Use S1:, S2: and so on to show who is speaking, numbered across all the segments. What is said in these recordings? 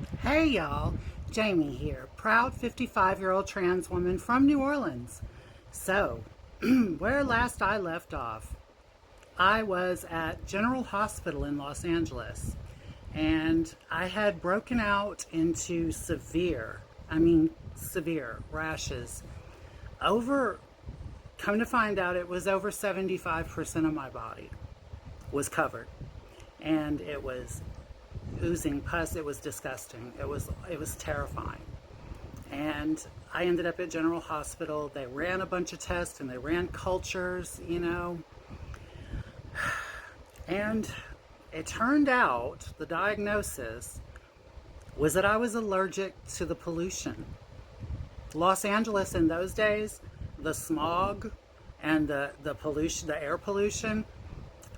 S1: Hey y'all, Jamie here, proud 55-year-old trans woman from New Orleans. So, where last I left off, I was at General Hospital in Los Angeles and I had broken out into severe rashes. Over, come to find out, it was over 75% of my body was covered and it was oozing pus. It was disgusting. It was terrifying. And I ended up at General Hospital. They ran a bunch of tests and they ran cultures. And it turned out the diagnosis was that I was allergic to the pollution. Los Angeles in those days, the smog and the pollution, the air pollution,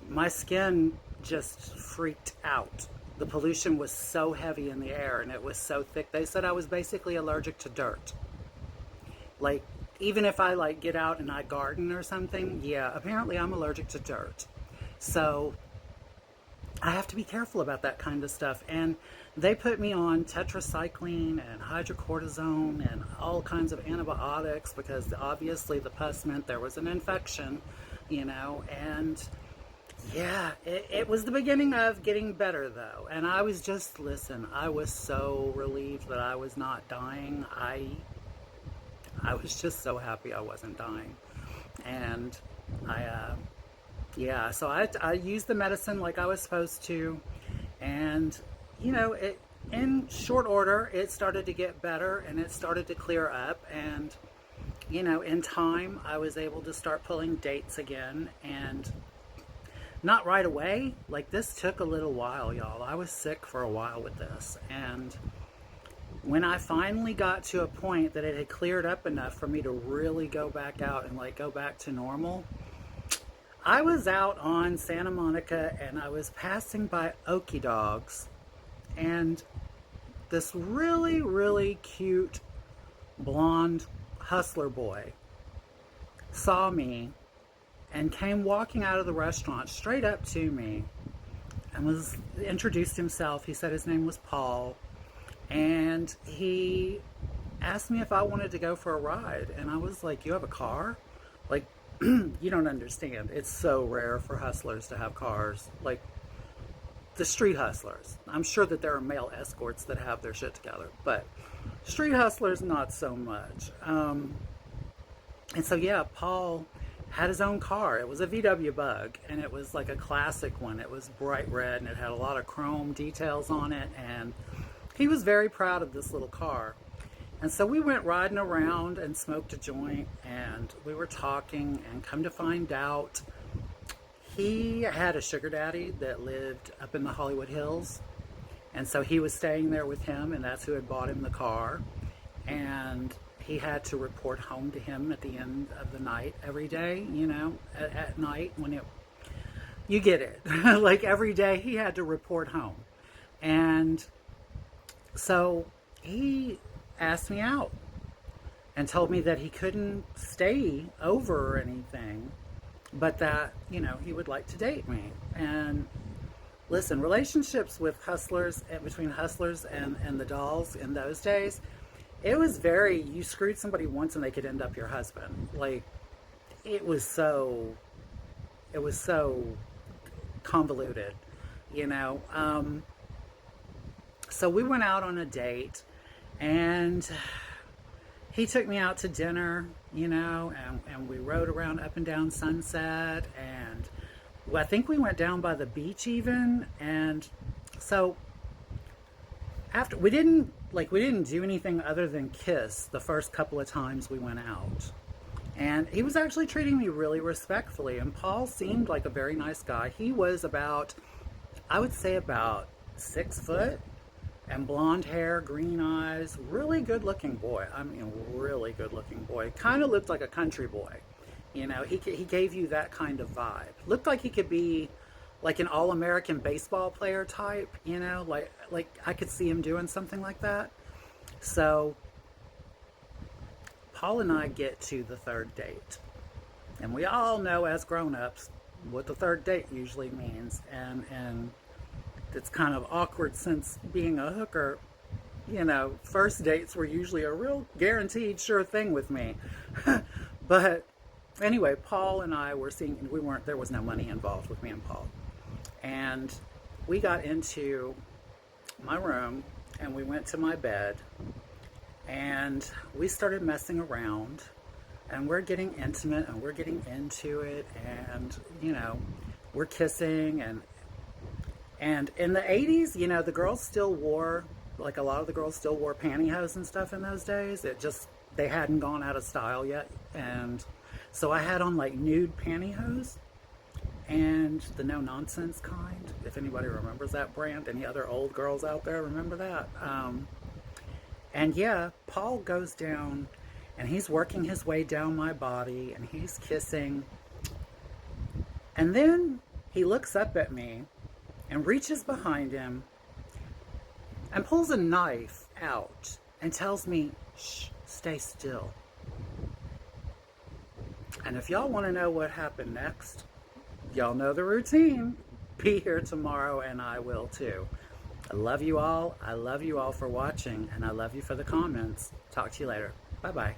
S1: my skin just freaked out. The pollution was so heavy in the air and it was so thick. They said I was basically allergic to dirt. Like, even if I get out and I garden or something, yeah, apparently I'm allergic to dirt. So I have to be careful about that kind of stuff. And they put me on tetracycline and hydrocortisone and all kinds of antibiotics because obviously the pus meant there was an infection. And yeah, it was the beginning of getting better though. And I was just, listen, I was so relieved that I was not dying. I was just so happy I wasn't dying. And yeah, so I used the medicine like I was supposed to. And, in short order, it started to get better and it started to clear up. And, in time, I was able to start pulling dates again. And not right away. Like, this took a little while, y'all. I was sick for a while with this. And when I finally got to a point that it had cleared up enough for me to really go back out and go back to normal, I was out on Santa Monica and I was passing by Okie Dogs, and this really, really cute blonde hustler boy saw me and came walking out of the restaurant straight up to me and was introduced himself. He said his name was Paul, and he asked me if I wanted to go for a ride. And I was like, "You have a car?" Like, you don't understand. It's so rare for hustlers to have cars. Like, the street hustlers. I'm sure that there are male escorts that have their shit together, but street hustlers, not so much. And so, yeah, Paul had his own car. It was a VW Bug, and it was like a classic one. It was bright red, and it had a lot of chrome details on it, and he was very proud of this little car. And so we went riding around and smoked a joint, and we were talking, and come to find out, he had a sugar daddy that lived up in the Hollywood Hills, and so he was staying there with him, and that's who had bought him the car. And he had to report home to him at the end of the night every day, at night you get it. Like, every day he had to report home. And so he asked me out and told me that he couldn't stay over or anything, but that, he would like to date me. And listen, relationships with hustlers, between hustlers and the dolls in those days, it was very, you screwed somebody once and they could end up your husband. Like, it was so convoluted, you know. So we went out on a date, and he took me out to dinner, and we rode around up and down Sunset, and I think we went down by the beach even. And so after we didn't do anything other than kiss the first couple of times we went out. And he was actually treating me really respectfully, and Paul seemed like a very nice guy. He was about, I would say, about 6 foot, and blonde hair, green eyes, really good looking boy. I mean, really good looking boy. Kind of looked like a country boy. He gave you that kind of vibe. Looked like he could be like an all-American baseball player type, like I could see him doing something like that. So Paul and I get to the third date, and we all know as grown-ups what the third date usually means, and it's kind of awkward since being a hooker, You know, first dates were usually a real guaranteed sure thing with me. But anyway, Paul and I were seeing, there was no money involved with me and Paul. And we got into my room and we went to my bed and we started messing around and we're getting intimate and we're getting into it, and you know, we're kissing. And in the 80s, you know, the girls still wore, like a lot of the girls still wore pantyhose and stuff in those days. It just, they hadn't gone out of style yet. And so I had on like nude pantyhose and the no nonsense kind, if anybody remembers that brand. Any other old girls out there remember that? And yeah, Paul goes down and he's working his way down my body and he's kissing. And then he looks up at me and reaches behind him and pulls a knife out and tells me, shh, stay still. And if y'all want to know what happened next, y'all know the routine. Be here tomorrow and I will too. I love you all. I love you all for watching, and I love you for the comments. Talk to you later. Bye-bye.